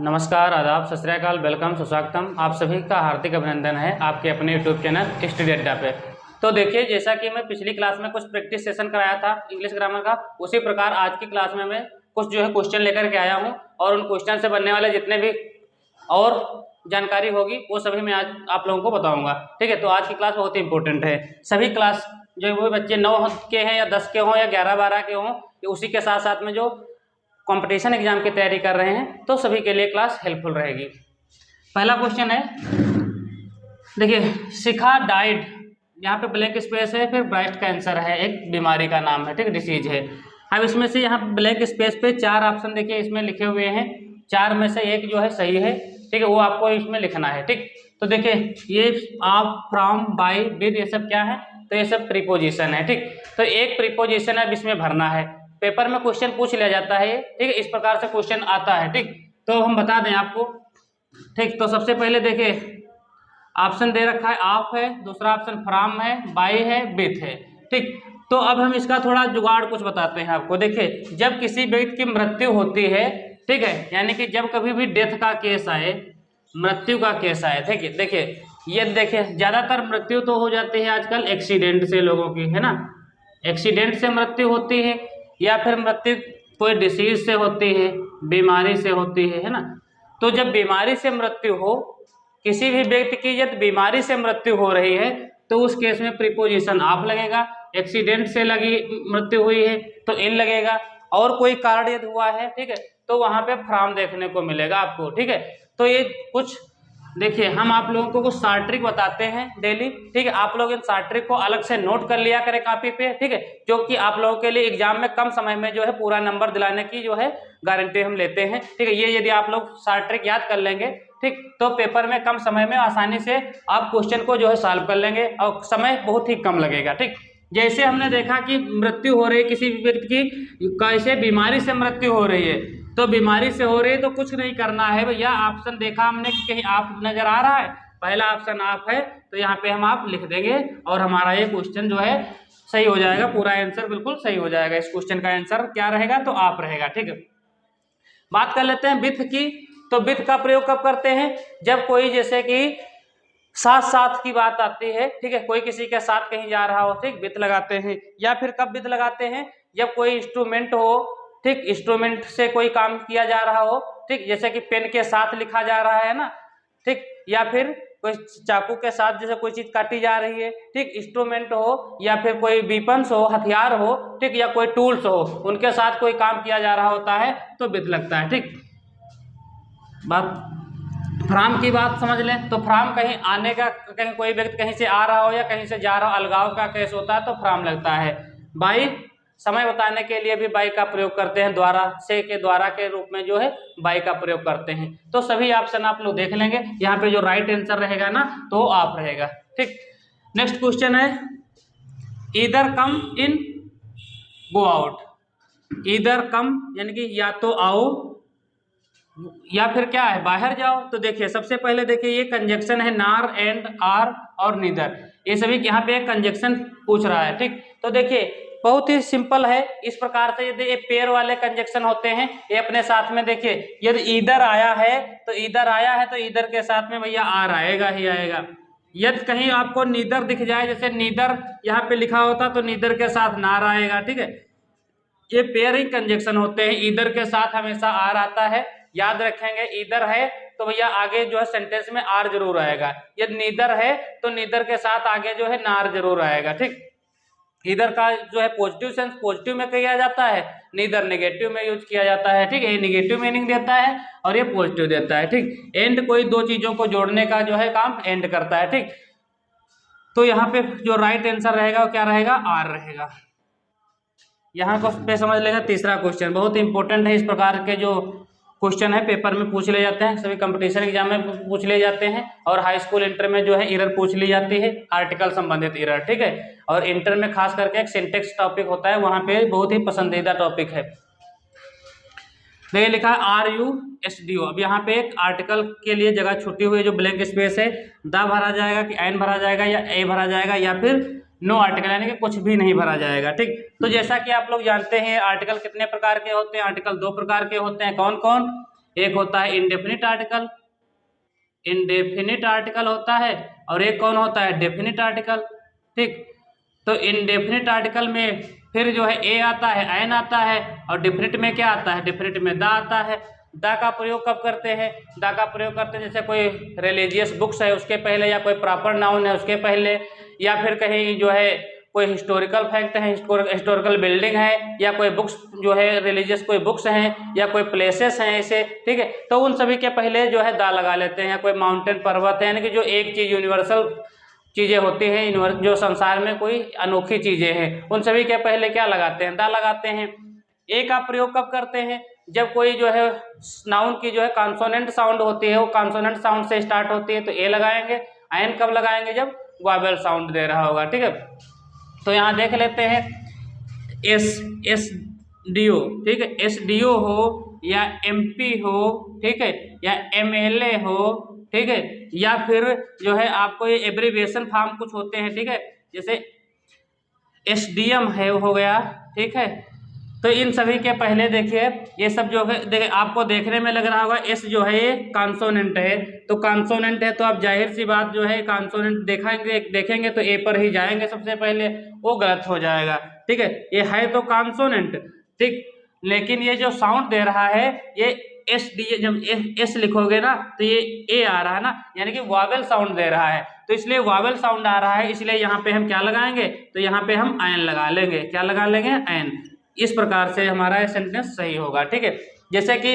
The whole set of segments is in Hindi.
नमस्कार, आदाब, सत श्री अकाल, वेलकम, सुस्वागतम। आप सभी का हार्दिक अभिनंदन है आपके अपने यूट्यूब चैनल स्टडी अड्डा पे। तो देखिए, जैसा कि मैं पिछली क्लास में कुछ प्रैक्टिस सेशन कराया था इंग्लिश ग्रामर का, उसी प्रकार आज की क्लास में मैं कुछ जो है क्वेश्चन लेकर के आया हूँ और उन क्वेश्चन से बनने वाले जितने भी और जानकारी होगी वो सभी मैं आज आप लोगों को बताऊँगा। ठीक है, तो आज की क्लास बहुत ही इंपॉर्टेंट है। सभी क्लास जो वो बच्चे 9 के हैं या 10 के हों या 11-12 के हों, उसी के साथ साथ में जो कंपटीशन एग्जाम की तैयारी कर रहे हैं, तो सभी के लिए क्लास हेल्पफुल रहेगी। पहला क्वेश्चन है, देखिए, शिखा डाइड, यहाँ पे ब्लैंक स्पेस है, फिर ब्रेस्ट कैंसर है, एक बीमारी का नाम है, ठीक, डिसीज है। अब इसमें से यहाँ ब्लैंक स्पेस पे 4 ऑप्शन देखिए इसमें लिखे हुए हैं, 4 में से एक जो है सही है, ठीक है, वो आपको इसमें लिखना है। ठीक, तो देखिए ये आप, फ्रॉम, बाय, विद, ये सब क्या है, तो ये सब प्रीपोजिशन है। ठीक, तो एक प्रीपोजिशन अब इसमें भरना है। पेपर में क्वेश्चन पूछ लिया जाता है, ठीक है, इस प्रकार से क्वेश्चन आता है। ठीक, तो हम बता दें आपको। ठीक, तो सबसे पहले देखिए ऑप्शन दे रखा है, आप है, दूसरा ऑप्शन फ्रॉम है, बाय है, विथ है। ठीक, तो अब हम इसका थोड़ा जुगाड़ कुछ बताते हैं आपको। देखिए, जब किसी व्यक्ति की मृत्यु होती है, ठीक है, यानी कि जब कभी भी डेथ का केस आए, मृत्यु का केस आए, ठीक है, देखिए ये देखिए ज्यादातर मृत्यु तो हो जाती है आजकल एक्सीडेंट से लोगों की, है ना, एक्सीडेंट से मृत्यु होती है, या फिर मृत्यु कोई डिसीज से होती है, बीमारी से होती है ना। तो जब बीमारी से मृत्यु हो, किसी भी व्यक्ति की यदि बीमारी से मृत्यु हो रही है, तो उस केस में प्रीपोजिशन आप लगेगा। एक्सीडेंट से लगी मृत्यु हुई है तो इन लगेगा, और कोई कारण यदि हुआ है, ठीक है, तो वहां पे फ्रॉम देखने को मिलेगा आपको। ठीक है, तो ये कुछ देखिए हम आप लोगों को कुछ शॉर्ट ट्रिक बताते हैं डेली, ठीक है, आप लोग इन शॉर्ट ट्रिक को अलग से नोट कर लिया करें कॉपी पे, ठीक है, जो कि आप लोगों के लिए एग्जाम में कम समय में जो है पूरा नंबर दिलाने की जो है गारंटी हम लेते हैं। ठीक है, ये यदि आप लोग शॉर्ट ट्रिक याद कर लेंगे, ठीक, तो पेपर में कम समय में आसानी से आप क्वेश्चन को जो है सॉल्व कर लेंगे और समय बहुत ही कम लगेगा। ठीक, जैसे हमने देखा कि मृत्यु हो रही है किसी व्यक्ति की, कैसे बीमारी से मृत्यु हो रही है, तो बीमारी से हो रही है तो कुछ नहीं करना है भैया। ऑप्शन देखा हमने कि कहीं आप नजर आ रहा है, पहला ऑप्शन आप है, तो यहाँ पे हम आप लिख देंगे और हमारा ये क्वेश्चन जो है सही हो जाएगा, पूरा आंसर बिल्कुल सही हो जाएगा। इस क्वेश्चन का आंसर क्या रहेगा, तो आप रहेगा। ठीक है, बात कर लेते हैं विथ की। तो विथ का प्रयोग कब करते हैं, जब कोई जैसे कि साथ साथ की बात आती है, ठीक है, कोई किसी के साथ कहीं जा रहा हो, ठीक, विथ लगाते हैं। या फिर कब विथ लगाते हैं, जब कोई इंस्ट्रूमेंट हो, ठीक, इंस्ट्रूमेंट से कोई काम किया जा रहा हो, ठीक, जैसे कि पेन के साथ लिखा जा रहा है ना, ठीक, या फिर कोई चाकू के साथ जैसे कोई चीज काटी जा रही है, ठीक, इंस्ट्रूमेंट हो, या फिर कोई वीपन्स हो, हथियार हो, ठीक, या कोई टूल्स हो, उनके साथ कोई काम किया जा रहा होता है तो विथ लगता है। ठीक, बात फ्रॉम की बात समझ लें, तो फ्रॉम कहीं आने का, कहीं कोई व्यक्ति कहीं से आ रहा हो या कहीं से जा रहा हो, अलगाव का केस होता है तो फ्रॉम लगता है। बाय, समय बताने के लिए भी बाय का प्रयोग करते हैं, द्वारा से के द्वारा के रूप में जो है बाय का प्रयोग करते हैं। तो सभी ऑप्शन आप लोग देख लेंगे, यहाँ पे जो राइट आंसर रहेगा ना, तो आप रहेगा। ठीक, नेक्स्ट क्वेश्चन है, ईदर कम इन, गो आउट। ईदर कम यानी कि या तो आओ, या फिर क्या है, बाहर जाओ। तो देखिए सबसे पहले देखिए ये कंजक्शन है, नार, एंड, आर और नीदर, ये सभी यहाँ पे कंजक्शन पूछ रहा है। ठीक, तो देखिए बहुत ही सिंपल है। इस प्रकार से यदि ये पेयर वाले कंजक्शन होते हैं, ये अपने साथ में देखिए, यदि ईदर आया है तो ईदर आया है तो ईदर के साथ में भैया आर आएगा ही आएगा। यदि कहीं आपको नीदर दिख जाए, जैसे नीदर यहाँ पे लिखा होता तो नीदर के साथ नार आएगा। ठीक है, ये पेयरिंग कंजक्शन होते हैं, ईदर के साथ हमेशा आर आता है। याद रखेंगे, ईदर है तो भैया आगे जो है सेंटेंस में आर जरूर आएगा। यदि नीदर है तो नीदर के साथ आगे जो है नार जरूर आएगा। ठीक, ईदर का जो है पॉजिटिव सेंस पॉजिटिव में किया जाता है, नीदर नेगेटिव में यूज किया जाता है। ठीक है, ये नेगेटिव मीनिंग देता है और ये पॉजिटिव देता है। ठीक, एंड कोई दो चीजों को जोड़ने का जो है काम एंड करता है। ठीक, तो यहाँ पे जो राइट आंसर रहेगा वो क्या रहेगा, आर रहेगा। यहाँ को पे समझ लेंगे। तीसरा क्वेश्चन बहुत ही इंपॉर्टेंट है, इस प्रकार के जो क्वेश्चन है पेपर में पूछ ले जाते हैं, सभी कंपटीशन एग्जाम में पूछ ले जाते हैं, और हाई स्कूल इंटर में जो है एरर पूछ ली जाती है, आर्टिकल संबंधित एरर। ठीक है, और इंटर में खास करके एक सिंटेक्स टॉपिक होता है, वहां पे बहुत ही पसंदीदा टॉपिक है। देखिए लिखा है RUSDO। अब यहाँ पे एक आर्टिकल के लिए जगह छुट्टी हुई है, जो ब्लैंक स्पेस है, द भरा जाएगा कि एन भरा जाएगा या ए भरा जाएगा या फिर नो आर्टिकल, यानी कि कुछ भी नहीं भरा जाएगा। ठीक, तो जैसा कि आप लोग जानते हैं आर्टिकल कितने प्रकार के होते हैं, आर्टिकल 2 प्रकार के होते हैं। कौन कौन, एक होता है इंडेफिनिट आर्टिकल, इंडेफिनिट आर्टिकल होता है, और एक कौन होता है, डेफिनिट आर्टिकल। ठीक, तो इंडेफिनिट आर्टिकल में फिर जो है ए आता है, एन आता है, और डेफिनिट में क्या आता है, डेफिनिट में द आता है। द का प्रयोग कब करते हैं, द का प्रयोग करते हैं जैसे कोई रिलीजियस बुक्स है उसके पहले, या कोई प्रॉपर नाउन है उसके पहले, या फिर कहीं जो है कोई हिस्टोरिकल फैक्ट है, हिस्टोरिकल बिल्डिंग है, या कोई बुक्स जो है रिलीजियस कोई बुक्स हैं, या कोई प्लेसेस हैं ऐसे। ठीक है, तो उन सभी के पहले जो है दा लगा लेते हैं, या कोई माउंटेन पर्वत है, यानी कि जो एक चीज़ यूनिवर्सल चीज़ें होती हैं, जो संसार में कोई अनोखी चीज़ें हैं, उन सभी के पहले क्या लगाते हैं, दा लगाते हैं। ए का प्रयोग कब करते हैं, जब कोई जो है नाउन की जो है कॉन्सोनेंट साउंड होती है, वो कॉन्सोनेंट साउंड से स्टार्ट होती है, तो ए लगाएंगे। एन कब लगाएंगे, जब वॉवेल साउंड दे रहा होगा। ठीक है, तो यहाँ देख लेते हैं एस डी ओ, ठीक है, एस डी ओ हो या एम पी हो, ठीक है, या एम एल ए हो, ठीक है, या फिर जो है आपको ये एब्रीविएशन फॉर्म कुछ होते हैं, ठीक है, जैसे एस डी एम है हो गया। ठीक है, तो इन सभी के पहले देखिए ये सब जो है देखिए आपको देखने में लग रहा होगा एस जो है ये कॉन्सोनेंट है, तो कॉन्सोनेंट है तो आप जाहिर सी बात जो है कॉन्सोनेंट देखेंगे तो ए पर ही जाएंगे सबसे पहले, वो गलत हो जाएगा। ठीक है, ये है तो कॉन्सोनेंट, ठीक, लेकिन ये जो साउंड दे रहा है ये एस डी, जब एस लिखोगे ना तो ये ए आ रहा है ना, यानी कि वॉवेल साउंड दे रहा है, तो इसलिए वॉवेल साउंड आ रहा है, इसलिए यहाँ पे हम क्या लगाएंगे, तो यहाँ पे हम एन लगा लेंगे। क्या लगा लेंगे, एन। इस प्रकार से हमारा ये सेंटेंस सही होगा। ठीक है, जैसे कि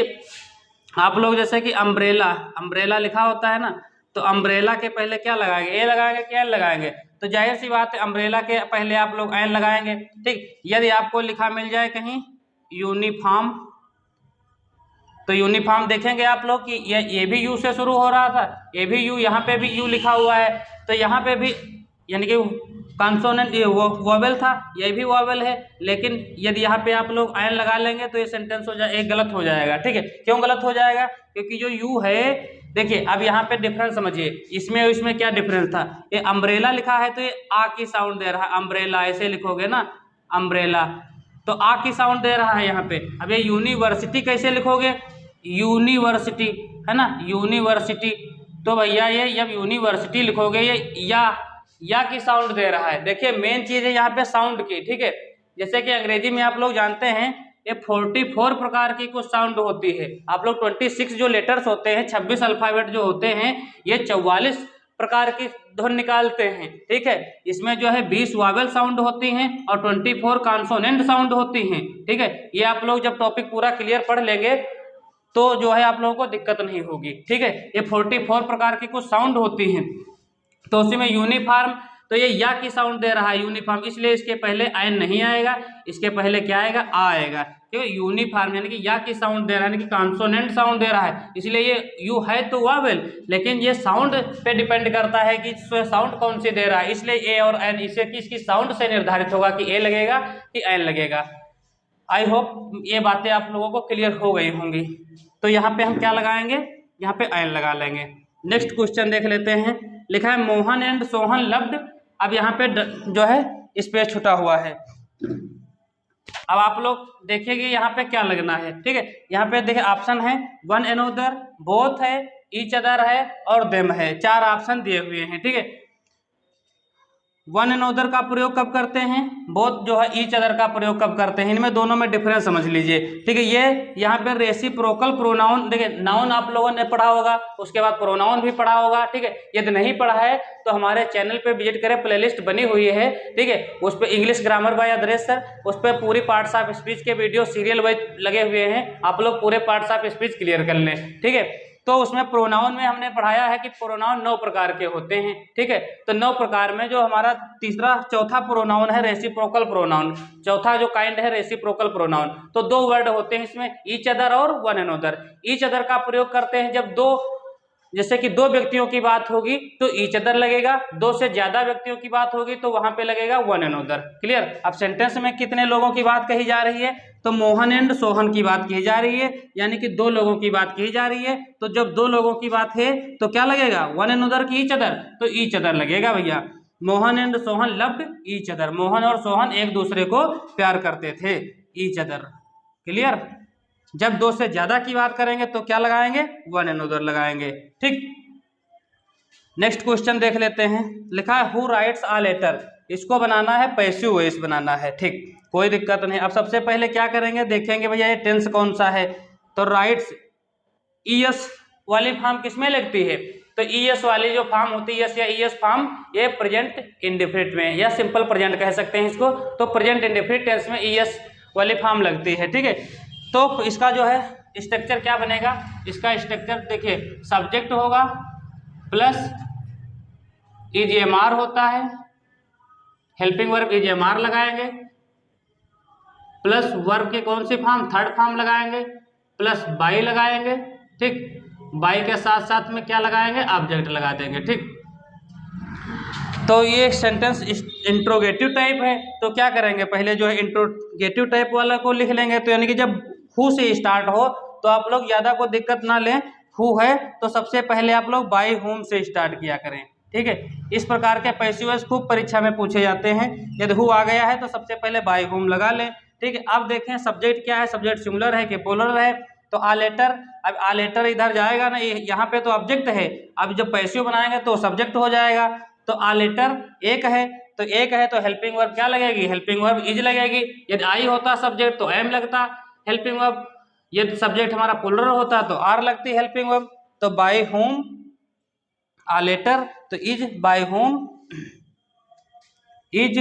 आप लोग जैसे कि अम्ब्रेला, अम्ब्रेला लिखा होता है ना, तो अम्ब्रेला के पहले क्या लगाएंगे, ए लगाएंगे क्या एन लगाएंगे, तो जाहिर सी बात है अम्ब्रेला के पहले आप लोग एन लगाएंगे। ठीक, यदि आपको लिखा मिल जाए कहीं यूनिफॉर्म, तो यूनिफॉर्म देखेंगे आप लोग कि ये भी यू से शुरू हो रहा था, ये भी यू, यहाँ पे भी यू लिखा हुआ है, तो यहाँ पे भी यानी कि कॉन्सोनेंट ये वॉवेल था, ये भी वॉवेल है, लेकिन यदि यहाँ पे आप लोग एन लगा लेंगे तो ये सेंटेंस एक गलत हो जाएगा। ठीक है, क्यों गलत हो जाएगा, क्योंकि जो यू है, देखिए अब यहाँ पे डिफरेंस समझिए, इसमें क्या डिफरेंस था, ये अम्ब्रेला लिखा है तो ये आ की साउंड दे रहा है, अम्ब्रेला ऐसे लिखोगे ना, अम्ब्रेला, तो आ की साउंड दे रहा है यहाँ पे। अब ये यूनिवर्सिटी कैसे लिखोगे, यूनिवर्सिटी है ना, यूनिवर्सिटी, तो भैया ये जब यूनिवर्सिटी लिखोगे ये या की साउंड दे रहा है। देखिए मेन चीज़ है यहाँ पे साउंड की। ठीक है, जैसे कि अंग्रेजी में आप लोग जानते हैं ये 44 प्रकार की कुछ साउंड होती है, आप लोग 26 जो लेटर्स होते हैं, 26 अल्फ़ाबेट जो होते हैं, ये 44 प्रकार की ध्वनि निकालते हैं। ठीक है, इसमें जो है 20 वॉवेल साउंड होती हैं और 24 कॉन्सोनेंट साउंड होती हैं। ठीक है, ये आप लोग जब टॉपिक पूरा क्लियर पढ़ लेंगे तो जो है आप लोगों को दिक्कत नहीं होगी। ठीक है, ये 44 प्रकार की कुछ साउंड होती हैं, तो उसी में यूनिफॉर्म, तो ये या की साउंड दे रहा है यूनिफॉर्म, इसलिए इसके पहले एन नहीं आएगा, इसके पहले क्या आएगा, आ आएगा, क्योंकि यूनिफॉर्म यानी कि या की साउंड दे रहा है, यानी कि कॉन्सोनेंट साउंड दे रहा है, इसलिए ये यू है तो वॉवेल, लेकिन ये साउंड पे डिपेंड करता है कि साउंड कौन सी दे रहा है, इसलिए ए और एन इसे किसकी साउंड से निर्धारित होगा कि ए लगेगा कि एन लगेगा। आई होप ये बातें आप लोगों को क्लियर हो गई होंगी। तो यहाँ पे हम क्या लगाएंगे, यहाँ पे एन लगा लेंगे। नेक्स्ट क्वेश्चन देख लेते हैं, लिखा है मोहन एंड सोहन लव्ड। अब यहाँ पे जो है स्पेस छुटा हुआ है, अब आप लोग देखिएगा यहाँ पे क्या लगना है। ठीक है, यहाँ पे देखिए ऑप्शन है वन एनोदर, बोथ है, ईच अदर है और देम है, 4 ऑप्शन दिए हुए हैं। ठीक है, वन एनोदर का प्रयोग कब करते हैं, बोथ जो है ईच अदर का प्रयोग कब करते हैं, इनमें दोनों में डिफरेंस समझ लीजिए। ठीक है, ये यहाँ पे रेसिप्रोकल प्रोनाउन, देखिए नाउन आप लोगों ने पढ़ा होगा, उसके बाद प्रोनाउन भी पढ़ा होगा। ठीक है, यदि नहीं पढ़ा है तो हमारे चैनल पे विजिट करें, प्लेलिस्ट बनी हुई है। ठीक है, उस पर इंग्लिश ग्रामर बाय अदरेश सर, उस पर पूरी पार्ट्स ऑफ स्पीच के वीडियो सीरियल वाइज लगे हुए हैं, आप लोग पूरे पार्ट्स ऑफ स्पीच क्लियर कर लें। ठीक है, तो उसमें प्रोनाउन में हमने पढ़ाया है कि प्रोनाउन 9 प्रकार के होते हैं। ठीक है, तो 9 प्रकार में जो हमारा चौथा प्रोनाउन है रेसिप्रोकल प्रोनाउन, चौथा जो काइंड है रेसिप्रोकल प्रोनाउन, तो 2 वर्ड होते हैं इसमें, ईच अदर और वन एनोदर। ईच अदर का प्रयोग करते हैं जब जैसे कि 2 व्यक्तियों की बात होगी तो ईच अदर लगेगा, 2 से ज्यादा व्यक्तियों की बात होगी तो वहां पे लगेगा वन एनोदर। क्लियर। अब सेंटेंस में कितने लोगों की बात कही जा रही है, तो मोहन एंड सोहन की बात की जा रही है, यानी कि 2 लोगों की बात की जा रही है। तो जब 2 लोगों की बात है तो क्या लगेगा, वन एनोदर की ईच अदर, तो ईच अदर लगेगा भैया। Mohan and Sohan loved each other, Mohan और सोहन एक दूसरे को प्यार करते थे, ईच अदर। क्लियर। जब 2 से ज्यादा की बात करेंगे तो क्या लगाएंगे, वन अनदर लगाएंगे। ठीक, नेक्स्ट क्वेश्चन देख लेते हैं। लिखा है हु राइट्स अ लेटर, इसको बनाना है पैसिव वॉइस बनाना है। ठीक, कोई दिक्कत नहीं। अब सबसे पहले क्या करेंगे, देखेंगे भैया ये टेंस कौन सा है। तो राइट्स ईएस वाली फॉर्म किसमें लगती है, तो ईएस वाली जो फॉर्म होती है, ईएस या ईएस फॉर्म, ये प्रेजेंट इंडेफिनिट में या सिंपल प्रेजेंट कह सकते हैं इसको। तो प्रेजेंट इंडेफिनिट टेंस में ईएस वाली फॉर्म लगती है। ठीक है, तो इसका जो है स्ट्रक्चर क्या बनेगा, इसका स्ट्रक्चर देखिए, सब्जेक्ट होगा प्लस ईजीएमआर होता है, हेल्पिंग वर्ब ईजीएमआर लगाएंगे, प्लस वर्ब के कौन सी फॉर्म, थर्ड फॉर्म लगाएंगे, प्लस बाई लगाएंगे। ठीक, बाई के साथ साथ में क्या लगाएंगे, ऑब्जेक्ट लगा देंगे। ठीक, तो ये सेंटेंस इंट्रोगेटिव टाइप है। तो क्या करेंगे, पहले जो है इंट्रोगेटिव टाइप वाला को लिख लेंगे। तो यानी कि जब हु से स्टार्ट हो तो आप लोग ज़्यादा को दिक्कत ना लें, हु है तो सबसे पहले आप लोग बाय होम से स्टार्ट किया करें। ठीक है, इस प्रकार के पैसिव वॉइस खूब परीक्षा में पूछे जाते हैं। यदि हु आ गया है तो सबसे पहले बाय होम लगा लें। ठीक है, अब देखें सब्जेक्ट क्या है, सब्जेक्ट सिंगुलर है कि प्लूरल है, तो आ लेटर। अब आ लेटर इधर जाएगा ना, यहाँ पे तो ऑब्जेक्ट है, अब जब पैसिव बनाएंगे तो सब्जेक्ट हो जाएगा। तो आ लेटर एक है, तो एक है तो हेल्पिंग वर्ब क्या लगेगी, हेल्पिंग वर्ब इज लगेगी। यदि आई होता सब्जेक्ट तो एम लगता हेल्पिंग वर्ब, यदि सब्जेक्ट हमारा प्लूरल होता तो आर लगती हेल्पिंग वर्ब। तो बाय होम आ लेटर, तो is by whom, is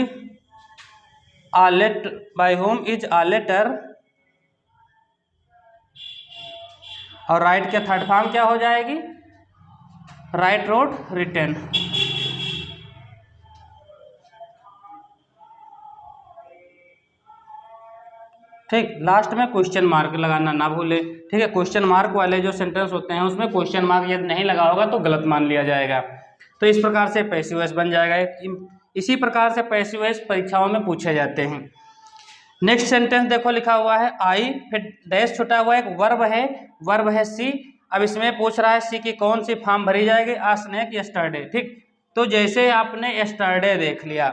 a late, by whom is a letter, और राइट के थर्ड फॉर्म क्या हो जाएगी, राइट रोट रिटर्न। ठीक, लास्ट में क्वेश्चन मार्क लगाना ना भूले। ठीक है, क्वेश्चन मार्क वाले जो सेंटेंस होते हैं उसमें क्वेश्चन मार्क यदि नहीं लगा होगा तो गलत मान लिया जाएगा। तो इस प्रकार से पैसिव वॉइस बन जाएगा। इसी प्रकार से पैसिव वॉइस परीक्षाओं में पूछे जाते हैं। नेक्स्ट सेंटेंस देखो, लिखा हुआ है आई, फिर डैश छुटा हुआ एक वर्ब है सी। अब इसमें पूछ रहा है सी की कौन सी फॉर्म भरी जाएगी, आ स्नेक यस्टरडे। ठीक, तो जैसे आपने यस्टरडे देख लिया,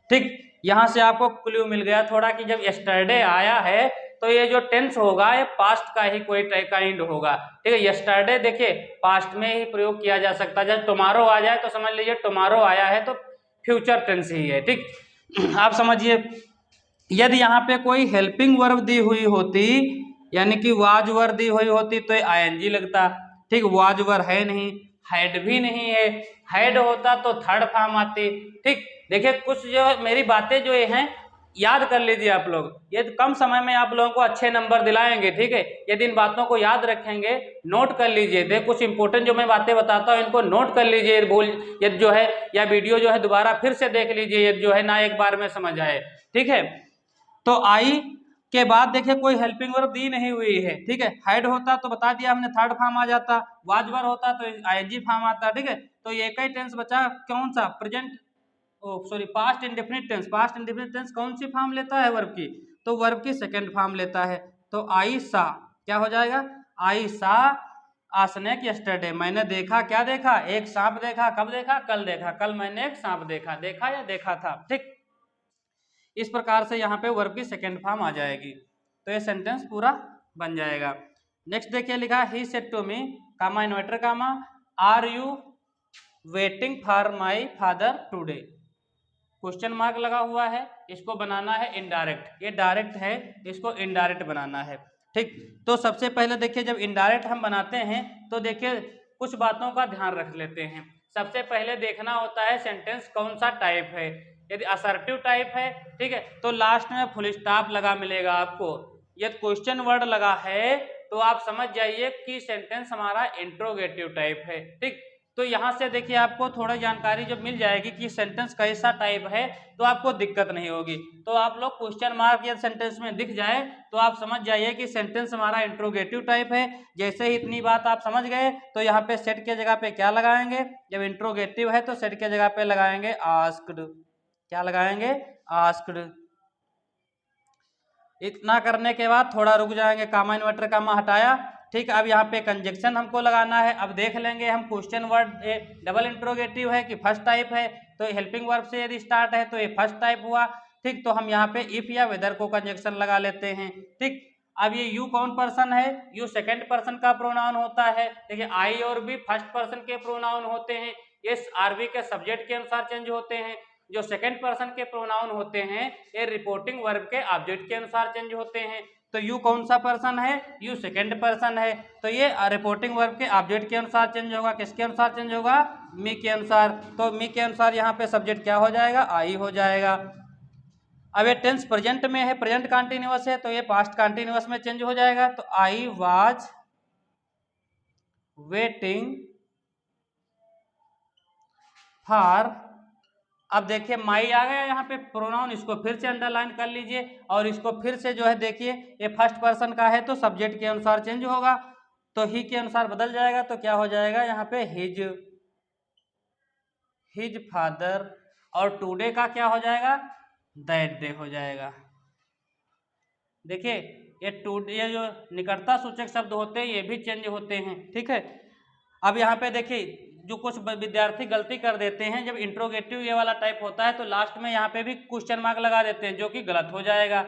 ठीक, यहाँ से आपको क्लू मिल गया थोड़ा कि जब यस्टरडे आया है तो ये जो टेंस होगा ये पास्ट का ही कोई काइंड होगा। ठीक है, यस्टरडे देखिए पास्ट में ही प्रयोग किया जा सकता है। जब टुमारो आ जाए तो समझ लीजिए टुमारो आया है तो फ्यूचर टेंस ही है। ठीक, आप समझिए यदि यहाँ पे कोई हेल्पिंग वर्ब दी हुई होती, यानी कि वाज वर्ब दी हुई होती तो आईएनजी लगता। ठीक, वाज वर्ब है नहीं, हैड भी नहीं है, हैड होता तो थर्ड फॉर्म आती। ठीक, देखिए कुछ जो मेरी बातें जो हैं याद कर लीजिए आप लोग, ये कम समय में आप लोगों को अच्छे नंबर दिलाएंगे। ठीक है, यदि इन बातों को याद रखेंगे, नोट कर लीजिए। देख कुछ इंपॉर्टेंट जो मैं बातें बताता हूँ इनको नोट कर लीजिए, बोल यदि जो है, या वीडियो जो है दोबारा फिर से देख लीजिए यदि जो है ना एक बार में समझ आए। ठीक है, तो आई के बाद देखिए कोई हेल्पिंग वर्ब दी नहीं हुई है। ठीक है, हाइड होता तो बता दिया हमने थर्ड फॉर्म आ जाता, वाजवर होता तो आईएनजी फॉर्म आता। ठीक है, तो ये एक ही टेंस बचा, कौन सा, present, sorry past indefinite tense. Past indefinite tense कौन सी फॉर्म लेता है, वर्ब की, तो वर्ब की सेकंड फॉर्म लेता है। तो आई सा क्या हो जाएगा, आई सा आसनेक यस्टरडे, मैंने देखा, क्या देखा, एक सांप देखा। कब देखा, कल देखा, कल मैंने एक सांप देखा, देखा या देखा था। ठीक, इस प्रकार से यहाँ पे वर्ब की सेकेंड फॉर्म आ जाएगी, तो ये सेंटेंस पूरा बन जाएगा। नेक्स्ट देखिए लिखा he said to me, comma inverted comma, are you waiting for my father today. Question mark लगा हुआ है, इसको बनाना है इनडायरेक्ट, ये डायरेक्ट है, इसको इनडायरेक्ट बनाना है। ठीक, तो सबसे पहले देखिए जब इनडायरेक्ट हम बनाते हैं तो देखिए कुछ बातों का ध्यान रख लेते हैं। सबसे पहले देखना होता है सेंटेंस कौन सा टाइप है। यदि असर्टिव टाइप है, ठीक है, तो लास्ट में फुल स्टॉप लगा मिलेगा आपको। यदि क्वेश्चन वर्ड लगा है तो आप समझ जाइए कि सेंटेंस हमारा इंट्रोगेटिव टाइप है। ठीक, तो यहाँ से देखिए आपको थोड़ा जानकारी जब मिल जाएगी कि सेंटेंस कैसा टाइप है तो आपको दिक्कत नहीं होगी। तो आप लोग क्वेश्चन मार्क या सेंटेंस में दिख जाए तो आप समझ जाइए कि सेंटेंस हमारा इंट्रोगेटिव टाइप है। जैसे ही इतनी बात आप समझ गए तो यहाँ पे सेट के जगह पे क्या लगाएंगे, जब इंट्रोगेटिव है तो सेट के जगह पे लगाएंगे आस्क्ड। क्या लगाएंगे, आस्क्ड। इतना करने के बाद थोड़ा रुक जाएंगे, कामा इन्वर्टर कामा हटाया। ठीक, अब यहाँ पे कंजक्शन हमको लगाना है। अब देख लेंगे हम क्वेश्चन वर्ड डबल इंट्रोगेटिव है कि फर्स्ट टाइप है, तो हेल्पिंग वर्ब से यदि स्टार्ट है तो ये फर्स्ट टाइप हुआ। ठीक, तो हम यहाँ पे इफ या वेदर को कंजक्शन लगा लेते हैं। ठीक, अब ये यू कौन पर्सन है, यू सेकंड पर्सन का प्रोनाउन होता है। देखिए आई और बी फर्स्ट पर्सन के प्रोनाउन होते हैं, ये आरबी के सब्जेक्ट के अनुसार चेंज होते हैं। जो सेकंड पर्सन के प्रोनाउन होते हैं ये रिपोर्टिंग वर्ब के ऑब्जेक्ट के अनुसार चेंज होते हैं। तो यू कौन सा पर्सन है, यू सेकंड पर्सन है, तो ये रिपोर्टिंग वर्ब के ऑब्जेक्ट के अनुसार चेंज होगा। किसके अनुसार चेंज होगा, मी के अनुसार। तो मी के अनुसार यहाँ पे सब्जेक्ट क्या हो जाएगा, आई हो जाएगा। अब ये टेंस प्रेजेंट में है, प्रेजेंट कंटिन्यूअस है, तो ये पास्ट कंटिन्यूअस में चेंज हो जाएगा। तो आई वाज वेटिंग फॉर, अब देखिए माई आ गया यहाँ पे प्रोनाउन, इसको फिर से अंडरलाइन कर लीजिए और इसको फिर से जो है देखिए ये फर्स्ट पर्सन का है तो सब्जेक्ट के अनुसार चेंज होगा, तो ही के अनुसार बदल जाएगा। तो क्या हो जाएगा यहाँ पे हिज फादर, और टुडे का क्या हो जाएगा, दैट डे हो जाएगा। देखिए ये जो निकटता सूचक शब्द होते हैं ये भी चेंज होते हैं, ठीक है। अब यहाँ पे देखिए जो कुछ विद्यार्थी गलती कर देते हैं, जब इंट्रोगेटिव ये वाला टाइप होता है तो लास्ट में यहाँ पे भी क्वेश्चन मार्क लगा देते हैं, जो कि गलत हो जाएगा।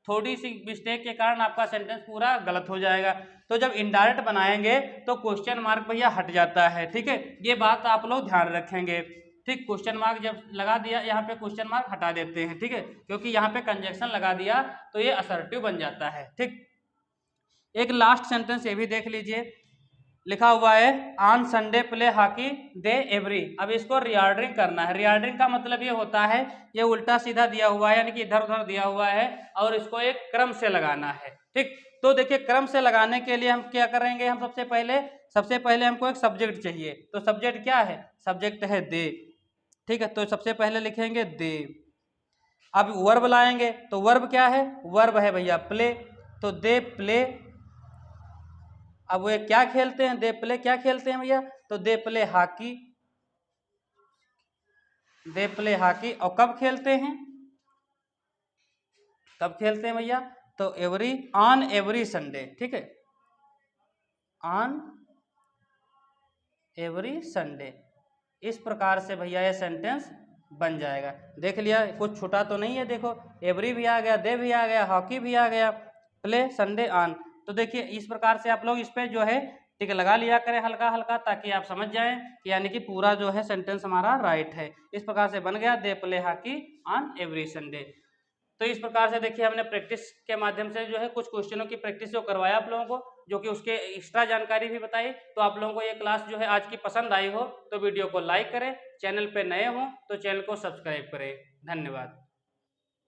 थोड़ी सी मिस्टेक के कारण आपका सेंटेंस पूरा गलत हो जाएगा। तो जब इनडायरेक्ट बनाएंगे तो क्वेश्चन मार्क भैया हट जाता है, ठीक है, ये बात आप लोग ध्यान रखेंगे। ठीक, क्वेश्चन मार्क जब लगा दिया यहाँ पे क्वेश्चन मार्क हटा देते हैं, ठीक है, क्योंकि यहाँ पे कंजक्शन लगा दिया तो ये असर्टिव बन जाता है। ठीक, एक लास्ट सेंटेंस ये भी देख लीजिए, लिखा हुआ है on Sunday play hockey they every. अब इसको रिऑर्डरिंग करना है। रिऑर्डरिंग का मतलब ये होता है ये उल्टा सीधा दिया हुआ है, यानी कि इधर उधर दिया हुआ है और इसको एक क्रम से लगाना है। ठीक, तो देखिए क्रम से लगाने के लिए हम क्या करेंगे, हम सबसे पहले हमको एक सब्जेक्ट चाहिए। तो सब्जेक्ट क्या है, सब्जेक्ट है दे, ठीक है, तो सबसे पहले लिखेंगे दे। अब वर्ब लाएंगे तो वर्ब क्या है, वर्ब है भैया प्ले, तो दे प्ले। अब वो क्या खेलते हैं, दे प्ले क्या खेलते हैं भैया, तो they play hockey, they play hockey. और कब खेलते हैं, कब खेलते हैं भैया, तो ऑन एवरी संडे, ठीक है, ऑन एवरी संडे। इस प्रकार से भैया ये सेंटेंस बन जाएगा। देख लिया, कुछ छूटा तो नहीं है, देखो एवरी भी आ गया, दे भी आ गया, हॉकी भी आ गया, प्ले संडे ऑन। तो देखिए इस प्रकार से आप लोग इस पे जो है टिक लगा लिया करें हल्का हल्का, ताकि आप समझ जाएं कि यानी कि पूरा जो है सेंटेंस हमारा राइट है। इस प्रकार से बन गया they play hockey on every Sunday. तो इस प्रकार से देखिए हमने प्रैक्टिस के माध्यम से जो है कुछ क्वेश्चनों की प्रैक्टिस जो करवाया आप लोगों को, जो कि उसके एक्स्ट्रा जानकारी भी बताई। तो आप लोगों को ये क्लास जो है आज की पसंद आई हो तो वीडियो को लाइक करें, चैनल पे नए हो तो चैनल को सब्सक्राइब करें। धन्यवाद।